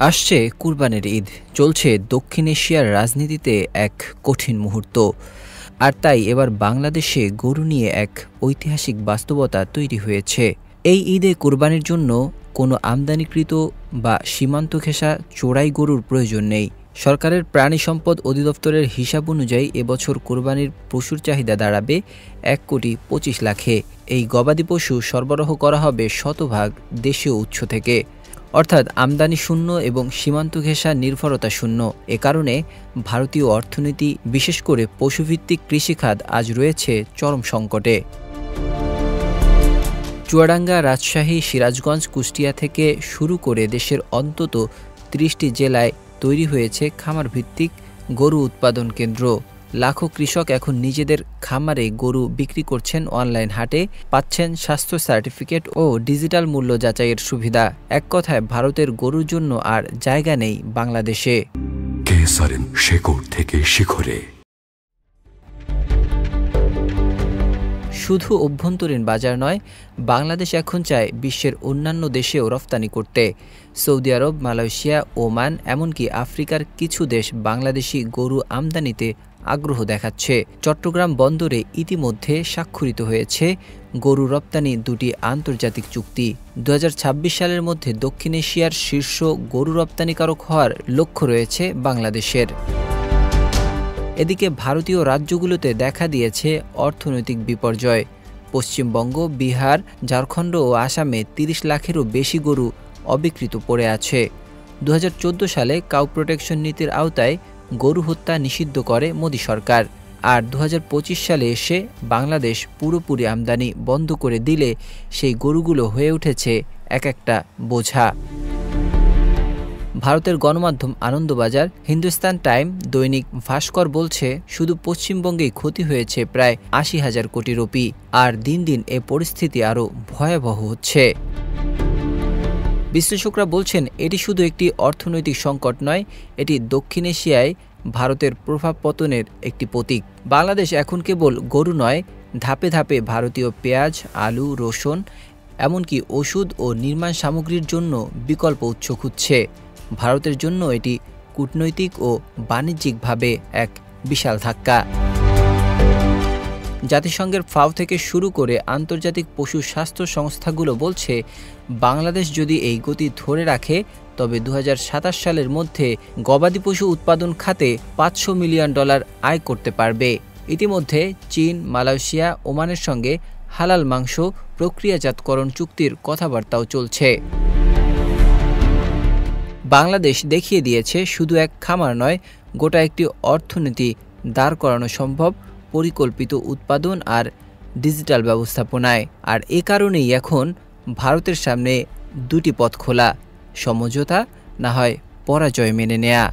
আসছে কুরবানির ঈদ, চলছে দক্ষিণ এশিয়ার রাজনীতিতে এক কঠিন মুহূর্ত। আর তাই এবার বাংলাদেশে গরু নিয়ে এক ঐতিহাসিক বাস্তবতা তৈরি হয়েছে। এই ঈদে কুরবানির জন্য কোনো আমদানিকৃত বা সীমান্ত ঘেঁষা চোরাই গরুর প্রয়োজন নেই। সরকারের প্রাণী সম্পদ অধিদপ্তরের হিসাব অনুযায়ী এবছর কোরবানির পশুর চাহিদা দাঁড়াবে ১,২৫,০০,০০০-এ। এই গবাদি পশু সরবরাহ করা হবে শতভাগ দেশীয় উৎস থেকে, অর্থাৎ আমদানি শূন্য এবং সীমান্ত ঘেঁষা নির্ভরতা শূন্য। এ কারণে ভারতীয় অর্থনীতি, বিশেষ করে পশুভিত্তিক কৃষিখাত আজ রয়েছে চরম সংকটে। চুয়াডাঙ্গা, রাজশাহী, সিরাজগঞ্জ, কুষ্টিয়া থেকে শুরু করে দেশের অন্তত ৩০টি জেলায় তৈরি হয়েছে খামারভিত্তিক গরু উৎপাদন কেন্দ্র। লাখো কৃষক এখন নিজেদের খামারে গরু বিক্রি করছেন অনলাইন হাটে, পাচ্ছেন স্বাস্থ্য সার্টিফিকেট ও ডিজিটাল মূল্য যাচাইয়ের সুবিধা। এক কথায় ভারতের গরুর জন্য আর জায়গা নেই বাংলাদেশে। শেকড় থেকে শিখরে। শুধু অভ্যন্তরীণ বাজার নয়, বাংলাদেশ এখন চায় বিশ্বের অন্যান্য দেশেও রফতানি করতে। সৌদি আরব, মালয়েশিয়া, ওমান, এমনকি আফ্রিকার কিছু দেশ বাংলাদেশি গরু আমদানিতে আগ্রহ দেখাচ্ছে। চট্টগ্রাম বন্দরে ইতিমধ্যে স্বাক্ষরিত হয়েছে গরু রপ্তানি দুটি আন্তর্জাতিক চুক্তি। ২০২৬ সালের মধ্যে দক্ষিণ এশিয়ার শীর্ষ গরু রপ্তানিকারক হওয়ার লক্ষ্য রয়েছে বাংলাদেশের। এদিকে ভারতীয় রাজ্যগুলোতে দেখা দিয়েছে অর্থনৈতিক বিপর্যয়। পশ্চিমবঙ্গ, বিহার, ঝাড়খণ্ড ও আসামে ৩০ লাখেরও বেশি গরু অবিক্রিত পড়ে আছে। ২০১৪ সালে কাউ প্রোটেকশন নীতির আওতায় গরু হত্যা নিষিদ্ধ করে মোদি সরকার। আর ২০২৫ সালে এসে বাংলাদেশ পুরোপুরি আমদানি বন্ধ করে দিলে সেই গরুগুলো হয়ে উঠেছে এক একটা বোঝা। ভারতের গণমাধ্যম আনন্দবাজার, হিন্দুস্তান টাইম, দৈনিক ভাস্কর বলছে, শুধু পশ্চিমবঙ্গেই ক্ষতি হয়েছে প্রায় ৮০,০০০ কোটি রুপি। আর দিন দিন এ পরিস্থিতি আরও ভয়াবহ হচ্ছে। বিশ্লেষকরা বলছেন, এটি শুধু একটি অর্থনৈতিক সংকট নয়, এটি দক্ষিণ এশিয়ায় ভারতের প্রভাব পতনের একটি প্রতীক। বাংলাদেশ এখন কেবল গরু নয়, ধাপে ধাপে ভারতীয় পেঁয়াজ, আলু, রসুন, এমনকি ওষুধ ও নির্মাণ সামগ্রীর জন্য বিকল্প উৎস খুঁজছে। ভারতের জন্য এটি কূটনৈতিক ও বাণিজ্যিকভাবে এক বিশাল ধাক্কা। জাতিসংঘের ফাও থেকে শুরু করে আন্তর্জাতিক পশু স্বাস্থ্য সংস্থাগুলো বলছে, বাংলাদেশ যদি এই গতি ধরে রাখে তবে ২০২৭ সালের মধ্যে গবাদি পশু উৎপাদন খাতে $৫০০ মিলিয়ন আয় করতে পারবে। ইতিমধ্যে চীন, মালয়েশিয়া, ওমানের সঙ্গে হালাল মাংস প্রক্রিয়াজাতকরণ চুক্তির কথাবার্তাও চলছে। বাংলাদেশ দেখিয়ে দিয়েছে, শুধু এক খামার নয়, গোটা একটি অর্থনীতি দাঁড় করানো সম্ভব পরিকল্পিত উৎপাদন আর ডিজিটাল ব্যবস্থাপনায়। আর এ কারণেই এখন ভারতের সামনে দুটি পথ খোলা: সমঝোতা, না হয় পরাজয় মেনে নেয়া।